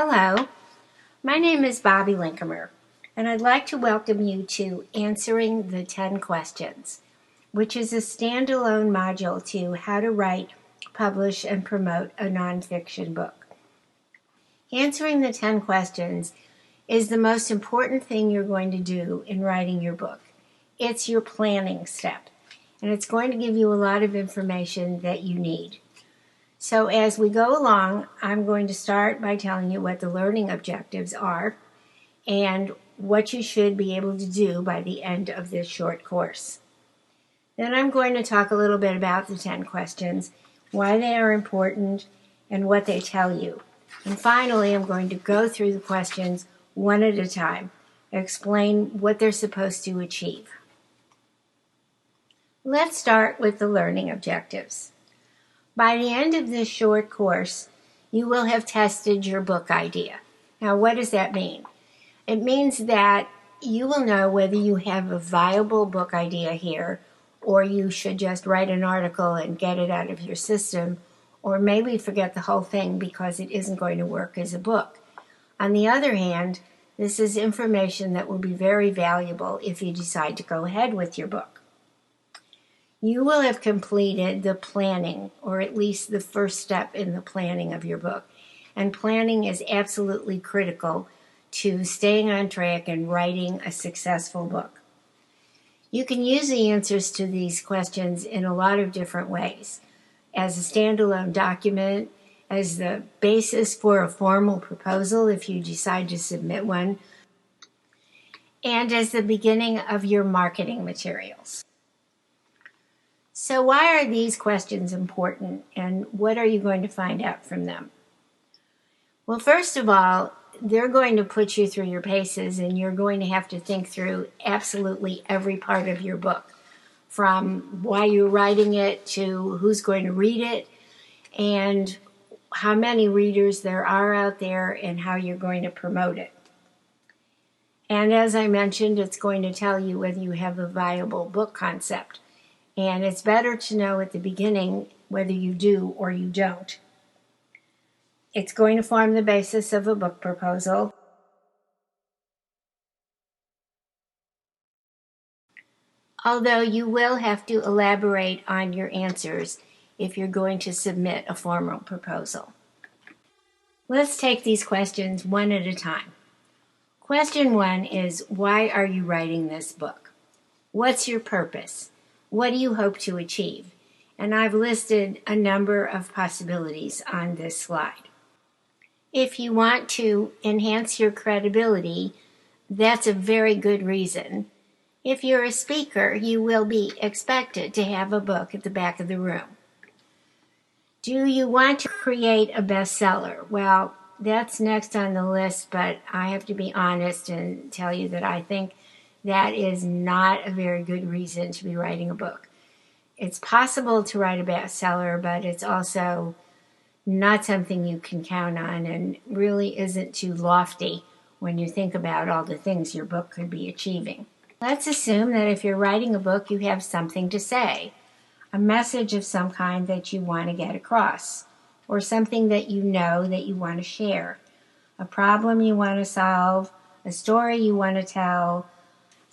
Hello, my name is Bobbi Linkamer, and I'd like to welcome you to Answering the 10 Questions, which is a standalone module to how to write, publish, and promote a nonfiction book. Answering the 10 questions is the most important thing you're going to do in writing your book. It's your planning step, and it's going to give you a lot of information that you need. So as we go along, I'm going to start by telling you what the learning objectives are and what you should be able to do by the end of this short course. Then I'm going to talk a little bit about the 10 questions, why they are important, and what they tell you. And finally, I'm going to go through the questions one at a time, explain what they're supposed to achieve. Let's start with the learning objectives. By the end of this short course, you will have tested your book idea. Now, what does that mean? It means that you will know whether you have a viable book idea here, or you should just write an article and get it out of your system, or maybe forget the whole thing because it isn't going to work as a book. On the other hand, this is information that will be very valuable if you decide to go ahead with your book. You will have completed the planning, or at least the first step in the planning of your book. And planning is absolutely critical to staying on track and writing a successful book. You can use the answers to these questions in a lot of different ways. As a standalone document, as the basis for a formal proposal if you decide to submit one, and as the beginning of your marketing materials. So why are these questions important, and what are you going to find out from them? Well, first of all, they're going to put you through your paces, and you're going to have to think through absolutely every part of your book, from why you're writing it to who's going to read it, and how many readers there are out there, and how you're going to promote it. And as I mentioned, it's going to tell you whether you have a viable book concept. And it's better to know at the beginning whether you do or you don't. It's going to form the basis of a book proposal. Although you will have to elaborate on your answers if you're going to submit a formal proposal. Let's take these questions one at a time. Question 1 is, why are you writing this book? What's your purpose? What do you hope to achieve? And I've listed a number of possibilities on this slide. If you want to enhance your credibility, that's a very good reason. If you're a speaker, you will be expected to have a book at the back of the room. Do you want to create a bestseller? Well, that's next on the list, but I have to be honest and tell you that I think that is not a very good reason to be writing a book. It's possible to write a bestseller, but it's also not something you can count on and really isn't too lofty when you think about all the things your book could be achieving. Let's assume that if you're writing a book, you have something to say, a message of some kind that you want to get across, or something that you know that you want to share, a problem you want to solve, a story you want to tell,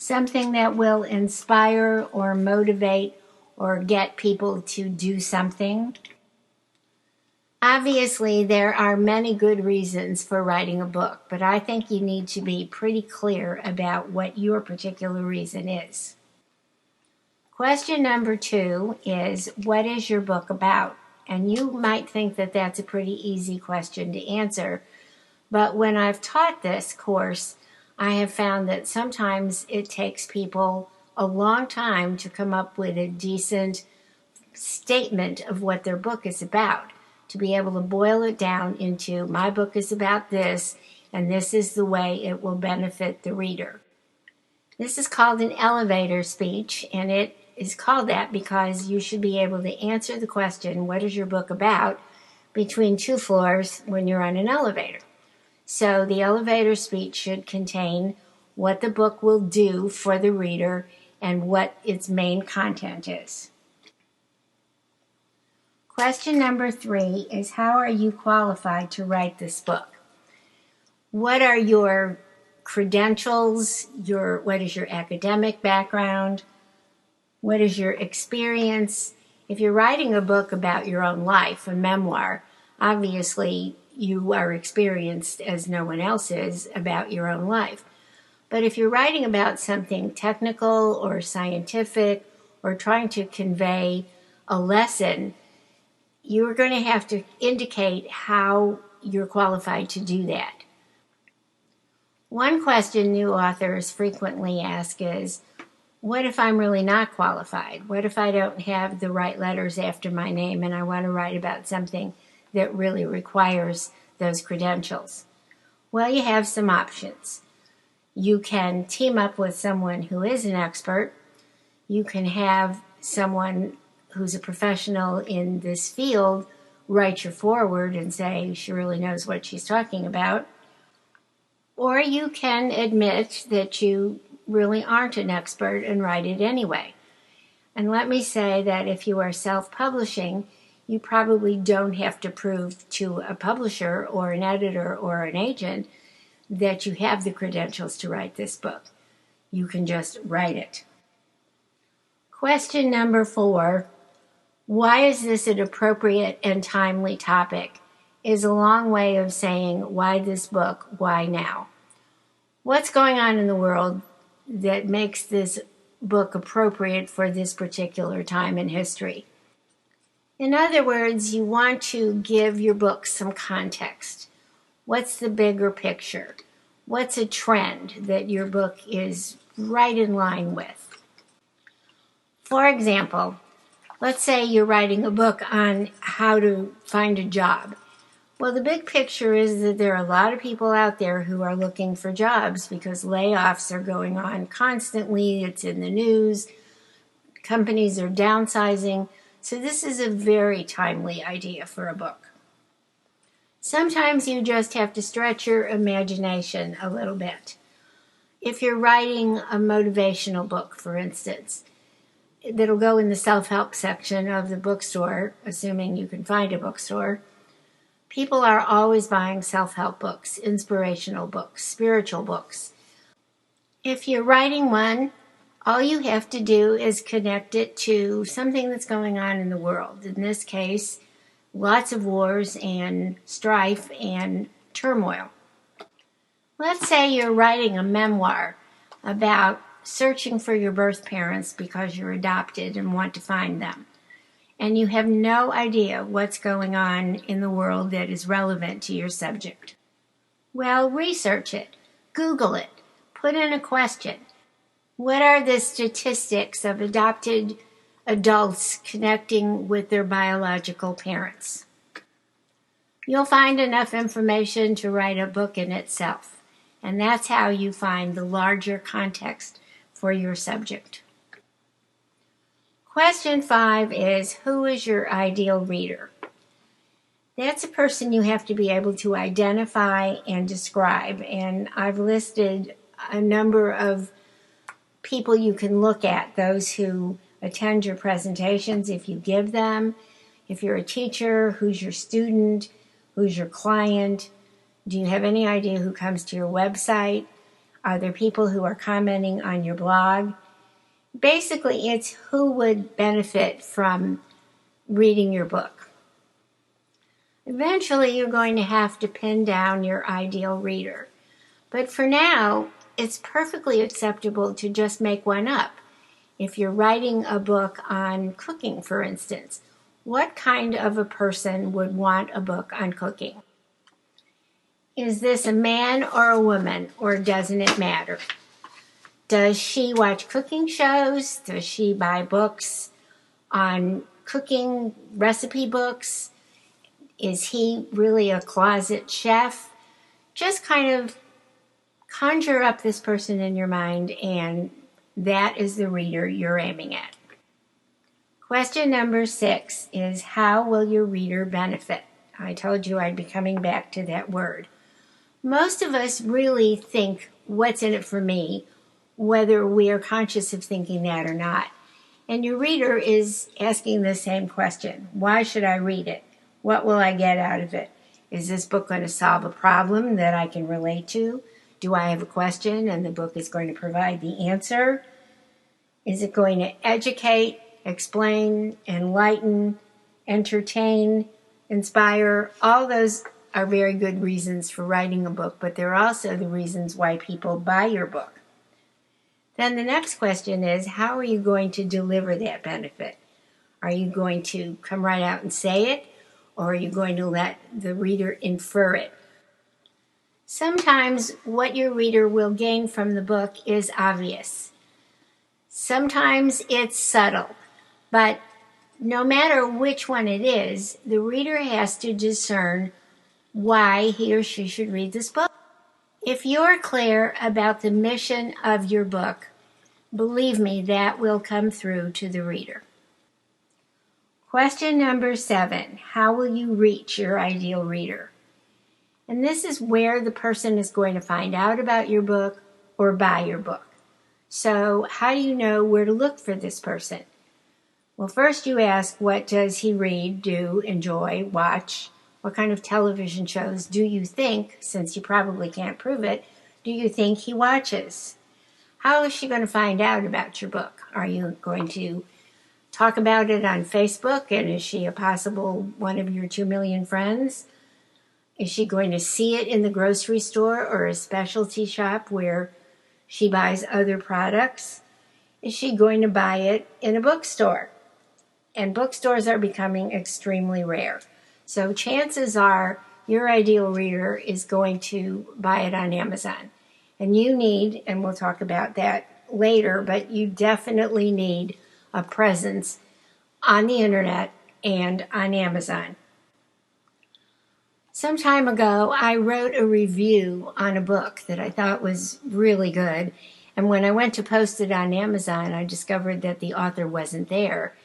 something that will inspire or motivate or get people to do something. Obviously, there are many good reasons for writing a book, but I think you need to be pretty clear about what your particular reason is. Question number 2 is, what is your book about? And you might think that that's a pretty easy question to answer, but when I've taught this course, I have found that sometimes it takes people a long time to come up with a decent statement of what their book is about, to be able to boil it down into, my book is about this, and this is the way it will benefit the reader. This is called an elevator speech, and it is called that because you should be able to answer the question, what is your book about, between 2 floors when you're on an elevator. So the elevator speech should contain what the book will do for the reader and what its main content is. Question number 3 is, how are you qualified to write this book? What are your credentials? What is your academic background? What is your experience? If you're writing a book about your own life, a memoir, obviously you are experienced as no one else is about your own life. But if you're writing about something technical or scientific or trying to convey a lesson, you're going to have to indicate how you're qualified to do that. One question new authors frequently ask is, what if I'm really not qualified? What if I don't have the right letters after my name and I want to write about something that really requires those credentials? Well, you have some options. You can team up with someone who is an expert. You can have someone who's a professional in this field write your foreword and say she really knows what she's talking about. Or you can admit that you really aren't an expert and write it anyway. And let me say that if you are self-publishing, you probably don't have to prove to a publisher or an editor or an agent that you have the credentials to write this book. You can just write it. Question number 4, why is this an appropriate and timely topic, is a long way of saying why this book, why now? What's going on in the world that makes this book appropriate for this particular time in history? In other words, you want to give your book some context. What's the bigger picture? What's a trend that your book is right in line with? For example, let's say you're writing a book on how to find a job. Well, the big picture is that there are a lot of people out there who are looking for jobs because layoffs are going on constantly. It's in the news. Companies are downsizing. So this is a very timely idea for a book. Sometimes you just have to stretch your imagination a little bit. If you're writing a motivational book, for instance, that'll go in the self-help section of the bookstore, assuming you can find a bookstore, people are always buying self-help books, inspirational books, spiritual books. If you're writing one, all you have to do is connect it to something that's going on in the world. In this case, lots of wars and strife and turmoil. Let's say you're writing a memoir about searching for your birth parents because you're adopted and want to find them. And you have no idea what's going on in the world that is relevant to your subject. Well, research it. Google it. Put in a question. What are the statistics of adopted adults connecting with their biological parents? You'll find enough information to write a book in itself. And that's how you find the larger context for your subject. Question 5 is, who is your ideal reader? That's a person you have to be able to identify and describe. And I've listed a number of people you can look at, those who attend your presentations if you give them. If you're a teacher, who's your student? Who's your client? Do you have any idea who comes to your website? Are there people who are commenting on your blog? Basically, it's who would benefit from reading your book. Eventually, you're going to have to pin down your ideal reader. But for now, it's perfectly acceptable to just make one up. If you're writing a book on cooking, for instance, what kind of a person would want a book on cooking? Is this a man or a woman, or doesn't it matter? Does she watch cooking shows? Does she buy books on cooking, recipe books? Is he really a closet chef? Just kind of conjure up this person in your mind, and that is the reader you're aiming at. Question number 6 is, how will your reader benefit? I told you I'd be coming back to that word. Most of us really think, what's in it for me, whether we are conscious of thinking that or not. And your reader is asking the same question. Why should I read it? What will I get out of it? Is this book going to solve a problem that I can relate to? Do I have a question and the book is going to provide the answer? Is it going to educate, explain, enlighten, entertain, inspire? All those are very good reasons for writing a book, but they're also the reasons why people buy your book. Then the next question is, how are you going to deliver that benefit? Are you going to come right out and say it, or are you going to let the reader infer it? Sometimes what your reader will gain from the book is obvious. Sometimes it's subtle, but no matter which one it is, the reader has to discern why he or she should read this book. If you're clear about the mission of your book, believe me, that will come through to the reader. Question number 7, how will you reach your ideal reader? And this is where the person is going to find out about your book or buy your book. So how do you know where to look for this person? Well, first you ask, what does he read, do, enjoy, watch? What kind of television shows do you think, since you probably can't prove it, do you think he watches? How is she going to find out about your book? Are you going to talk about it on Facebook, and is she a possible one of your 2 million friends? Is she going to see it in the grocery store or a specialty shop where she buys other products? Is she going to buy it in a bookstore? And bookstores are becoming extremely rare. So chances are your ideal reader is going to buy it on Amazon. And you need, and we'll talk about that later, but you definitely need a presence on the internet and on Amazon. Some time ago, I wrote a review on a book that I thought was really good. And when I went to post it on Amazon, I discovered that the author wasn't there.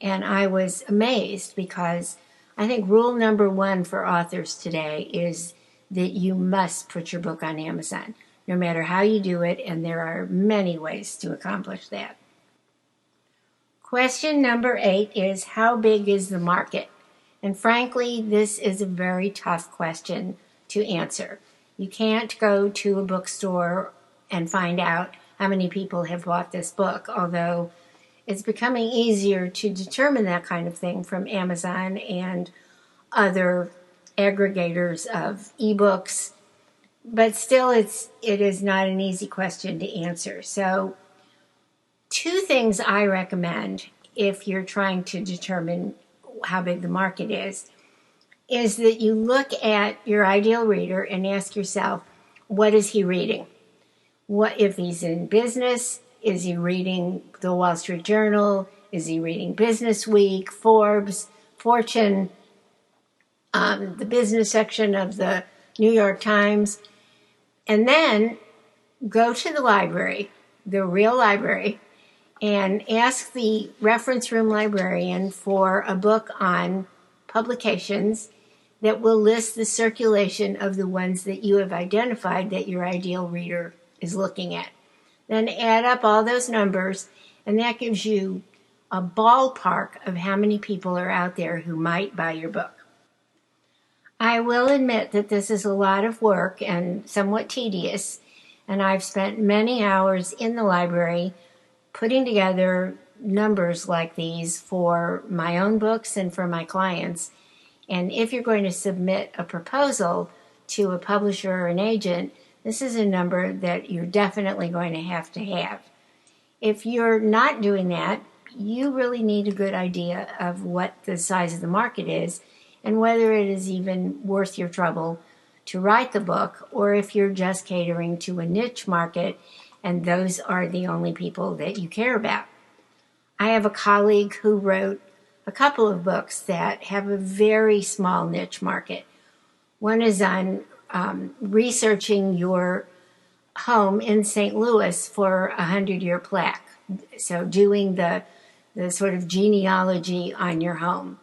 And I was amazed because I think rule number 1 for authors today is that you must put your book on Amazon, no matter how you do it, and there are many ways to accomplish that. Question number 8 is, how big is the market? And frankly, this is a very tough question to answer. You can't go to a bookstore and find out how many people have bought this book, although it's becoming easier to determine that kind of thing from Amazon and other aggregators of ebooks. But still, it is not an easy question to answer. So 2 things I recommend if you're trying to determine how big the market is that you look at your ideal reader and ask yourself, what is he reading? What if he's in business? Is he reading the Wall Street Journal? Is he reading Business Week, Forbes, Fortune, the business section of the New York Times? And then go to the library, the real library, and ask the reference room librarian for a book on publications that will list the circulation of the ones that you have identified that your ideal reader is looking at. Then add up all those numbers, and that gives you a ballpark of how many people are out there who might buy your book. I will admit that this is a lot of work and somewhat tedious, and I've spent many hours in the library putting together numbers like these for my own books and for my clients. And if you're going to submit a proposal to a publisher or an agent, this is a number that you're definitely going to have. If you're not doing that, you really need a good idea of what the size of the market is and whether it is even worth your trouble to write the book, or if you're just catering to a niche market and those are the only people that you care about. I have a colleague who wrote a couple of books that have a very small niche market. One is on researching your home in St. Louis for a 100-year plaque. So doing the sort of genealogy on your home.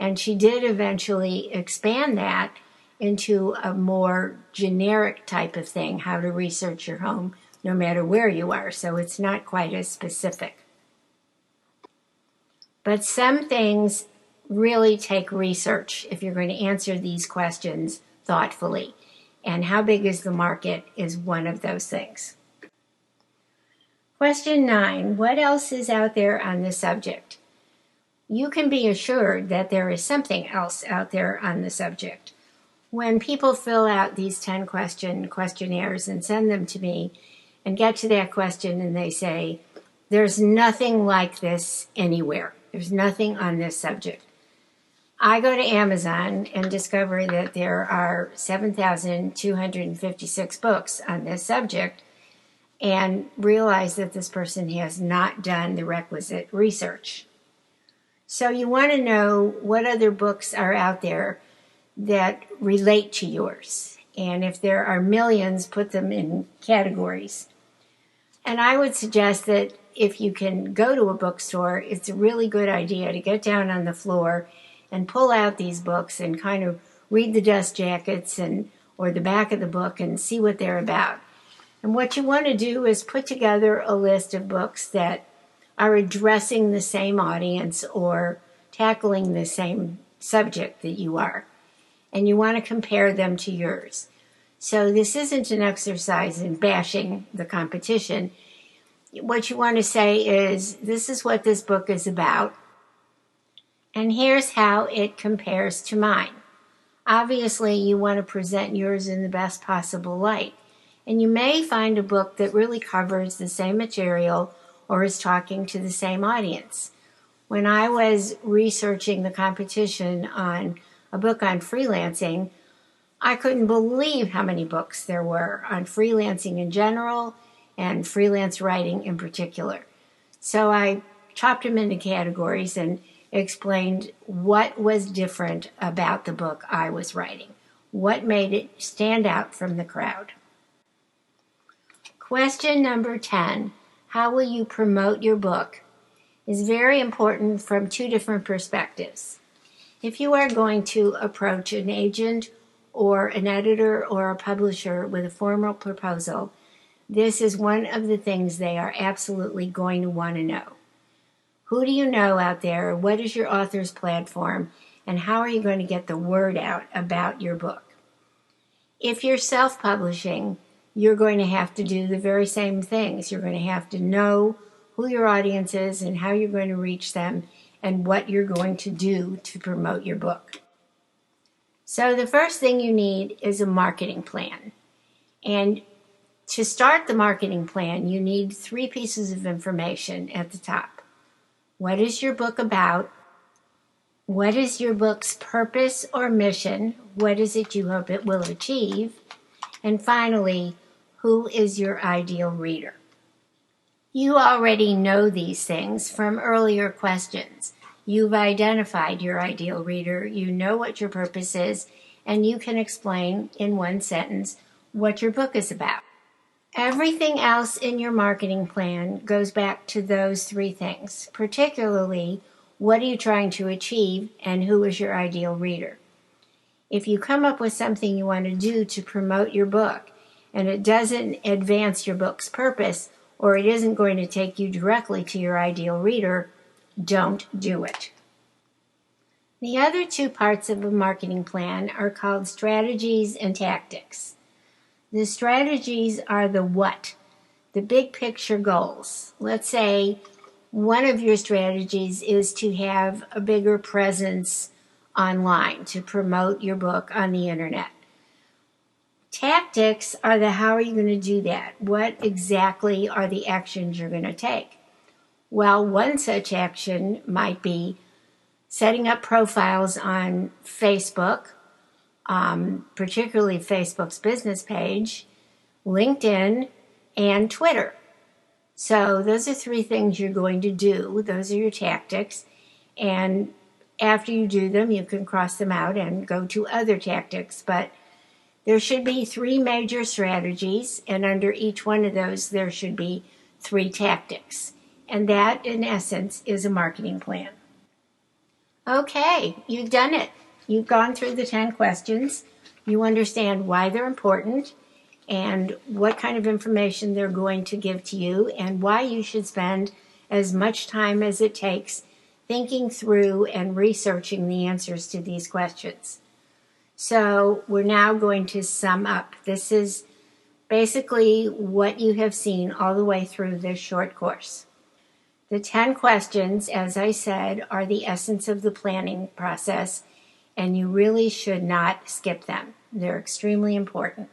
And she did eventually expand that into a more generic type of thing, how to research your home no matter where you are. So it's not quite as specific. But some things really take research if you're going to answer these questions thoughtfully. And how big is the market is one of those things. Question 9, what else is out there on this subject? You can be assured that there is something else out there on the subject. When people fill out these 10-question questionnaires and send them to me and get to that question and they say, there's nothing like this anywhere. There's nothing on this subject. I go to Amazon and discover that there are 7,256 books on this subject and realize that this person has not done the requisite research. So you want to know what other books are out there that relate to yours. And if there are millions, put them in categories. And I would suggest that if you can go to a bookstore, it's a really good idea to get down on the floor and pull out these books and kind of read the dust jackets or the back of the book and see what they're about. And what you want to do is put together a list of books that are addressing the same audience or tackling the same subject that you are. And you want to compare them to yours. So this isn't an exercise in bashing the competition. What you want to say is, this is what this book is about, and here's how it compares to mine. Obviously, you want to present yours in the best possible light. And you may find a book that really covers the same material or is talking to the same audience. When I was researching the competition on a book on freelancing, I couldn't believe how many books there were on freelancing in general and freelance writing in particular. So I chopped them into categories and explained what was different about the book I was writing, what made it stand out from the crowd. Question number 10, how will you promote your book, is very important from two different perspectives. If you are going to approach an agent or an editor or a publisher with a formal proposal, this is one of the things they are absolutely going to want to know. Who do you know out there? What is your author's platform? And how are you going to get the word out about your book? If you're self-publishing, you're going to have to do the very same things. You're going to have to know who your audience is and how you're going to reach them and what you're going to do to promote your book. So the first thing you need is a marketing plan. And to start the marketing plan, you need 3 pieces of information at the top. What is your book about? What is your book's purpose or mission? What is it you hope it will achieve? And finally, who is your ideal reader? You already know these things from earlier questions. You've identified your ideal reader, you know what your purpose is, and you can explain in one sentence what your book is about. Everything else in your marketing plan goes back to those 3 things, particularly what are you trying to achieve and who is your ideal reader. If you come up with something you want to do to promote your book and it doesn't advance your book's purpose or it isn't going to take you directly to your ideal reader, don't do it. The other 2 parts of a marketing plan are called strategies and tactics. The strategies are the what, the big picture goals. Let's say one of your strategies is to have a bigger presence online to promote your book on the internet. Tactics are the how are you going to do that? What exactly are the actions you're going to take? Well, one such action might be setting up profiles on Facebook, particularly Facebook's business page, LinkedIn, and Twitter. So those are 3 things you're going to do. Those are your tactics. And after you do them, you can cross them out and go to other tactics. But there should be 3 major strategies, and under each one of those, there should be 3 tactics. And that, in essence, is a marketing plan. Okay, you've done it. You've gone through the 10 questions. You understand why they're important and what kind of information they're going to give to you and why you should spend as much time as it takes thinking through and researching the answers to these questions. So we're now going to sum up. This is basically what you have seen all the way through this short course. The 10 questions, as I said, are the essence of the planning process, and you really should not skip them. They're extremely important.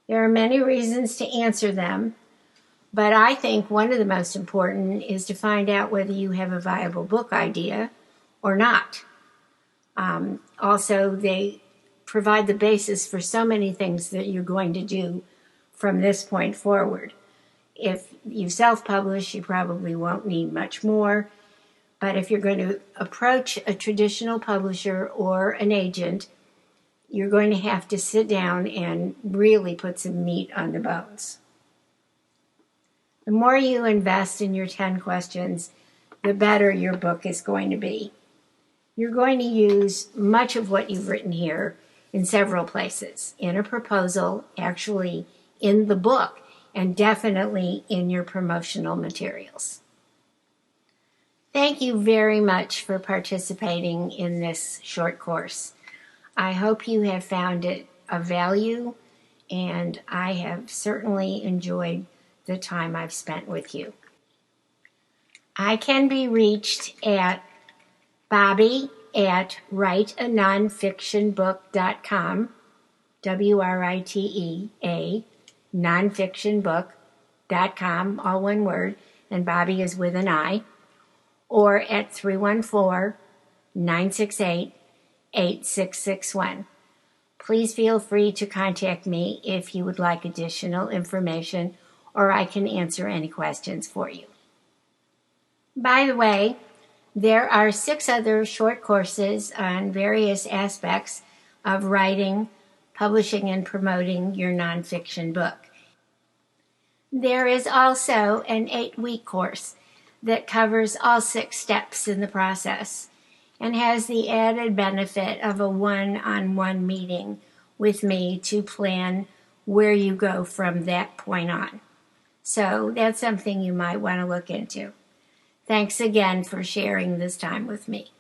There are many reasons to answer them, but I think one of the most important is to find out whether you have a viable book idea or not. Also, they provide the basis for so many things that you're going to do from this point forward. If you self-publish, you probably won't need much more. But if you're going to approach a traditional publisher or an agent, you're going to have to sit down and really put some meat on the bones. The more you invest in your 10 questions, the better your book is going to be. You're going to use much of what you've written here in several places. In a proposal, actually in the book, and definitely in your promotional materials. Thank you very much for participating in this short course. I hope you have found it of value, and I have certainly enjoyed the time I've spent with you. I can be reached at Bobbi at writeanonfictionbook.com, WRITEA, nonfictionbook.com, all one word, and Bobbi is with an I, or at 314-968-8661. Please feel free to contact me if you would like additional information, or I can answer any questions for you. By the way, there are 6 other short courses on various aspects of writing, publishing, and promoting your nonfiction book. There is also an 8-week course that covers all 6 steps in the process and has the added benefit of a one-on-one meeting with me to plan where you go from that point on. So that's something you might want to look into. Thanks again for sharing this time with me.